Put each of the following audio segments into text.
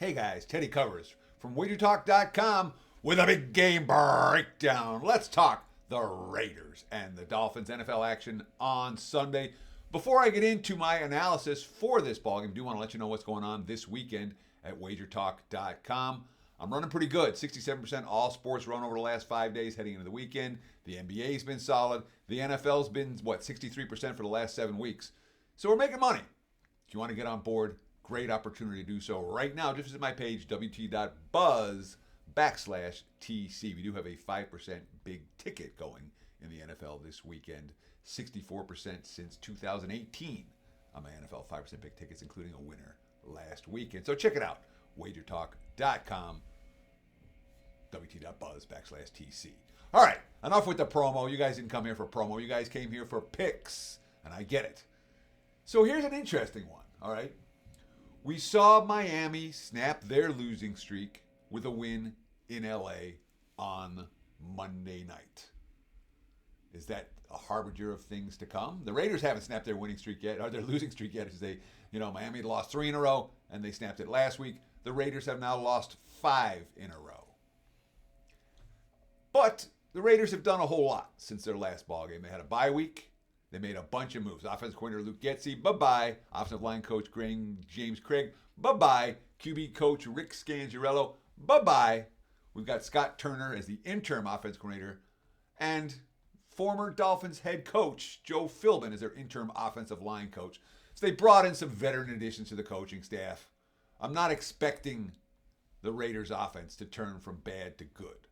Hey guys, Teddy Covers from WagerTalk.com with a big game breakdown. Let's talk the Raiders and the Dolphins NFL action on Sunday. Before I get into my analysis for this ballgame, I do want to let you know what's going on this weekend at WagerTalk.com. I'm running pretty good. 67% all sports run over the last 5 days heading into the weekend. The NBA's been solid. The NFL's been, 63% for the last 7 weeks. So we're making money. If you want to get on board, great opportunity to do so right now. Just visit my page, wt.buzz/TC. We do have a 5% big ticket going in the NFL this weekend. 64% since 2018 on my NFL 5% big tickets, including a winner last weekend. So check it out, wagertalk.com, wt.buzz/TC. All right, enough with the promo. You guys didn't come here for promo. You guys came here for picks, and I get it. So here's an interesting one, all right? We saw Miami snap their losing streak with a win in LA on Monday night. Is that a harbinger of things to come? The Raiders haven't snapped their winning streak yet, or their losing streak yet. Miami had lost 3 in a row, and they snapped it last week. The Raiders have now lost 5 in a row. But the Raiders have done a whole lot since their last ball game. They had a bye week. They made a bunch of moves. Offensive coordinator Luke Getsy, bye-bye. Offensive line coach James Craig, bye-bye. QB coach Rick Scangarello, bye-bye. We've got Scott Turner as the interim offensive coordinator, and former Dolphins head coach Joe Philbin as their interim offensive line coach. So they brought in some veteran additions to the coaching staff. I'm not expecting the Raiders offense to turn from bad to good.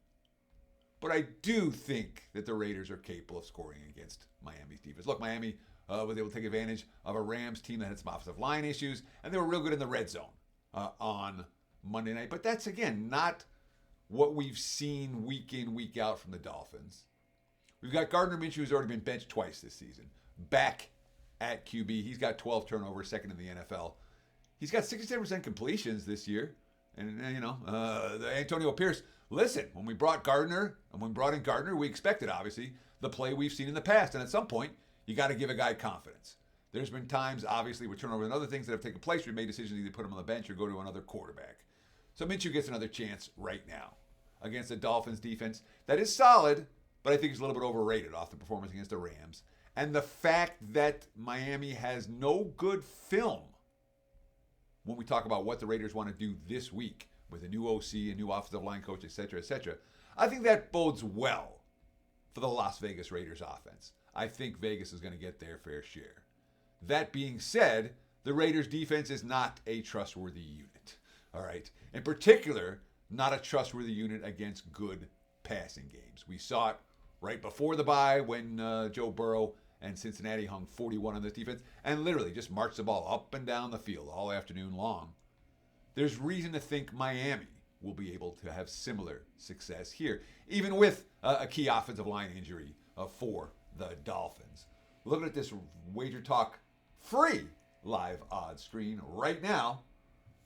But I do think that the Raiders are capable of scoring against Miami's defense. Look, Miami was able to take advantage of a Rams team that had some offensive line issues, and they were real good in the red zone on Monday night. But that's, again, not what we've seen week in, week out from the Dolphins. We've got Gardner Minshew, who's already been benched twice this season, back at QB. He's got 12 turnovers, second in the NFL. He's got 67% completions this year. And, Antonio Pierce, listen, when we brought in Gardner, we expected, obviously, the play we've seen in the past. And at some point, you got to give a guy confidence. There's been times, obviously, with turnovers and other things that have taken place, we made decisions to either put him on the bench or go to another quarterback. So Minshew gets another chance right now against the Dolphins defense that is solid, but I think it's a little bit overrated off the performance against the Rams. And the fact that Miami has no good film when we talk about what the Raiders want to do this week with a new OC, a new offensive line coach, et cetera, I think that bodes well for the Las Vegas Raiders offense. I think Vegas is going to get their fair share. That being said, the Raiders defense is not a trustworthy unit. All right. In particular, not a trustworthy unit against good passing games. We saw it right before the bye when Joe Burrow and Cincinnati hung 41 on this defense and literally just marched the ball up and down the field all afternoon long. There's reason to think Miami will be able to have similar success here, even with a key offensive line injury for the Dolphins. Looking at this Wager Talk free live odds screen right now,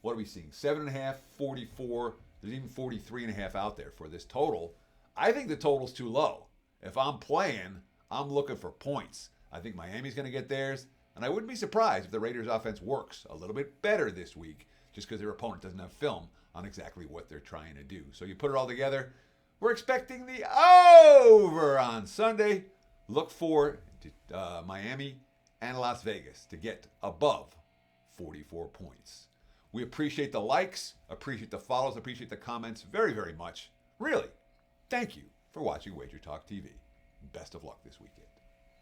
what are we seeing? 7.5, 44. There's even 43.5 out there for this total. I think the total's too low. If I'm playing, I'm looking for points. I think Miami's going to get theirs, and I wouldn't be surprised if the Raiders' offense works a little bit better this week just because their opponent doesn't have film on exactly what they're trying to do. So you put it all together, we're expecting the over on Sunday. Look for Miami and Las Vegas to get above 44 points. We appreciate the likes, appreciate the follows, appreciate the comments very, very much. Really, thank you for watching Wager Talk TV. Best of luck this weekend.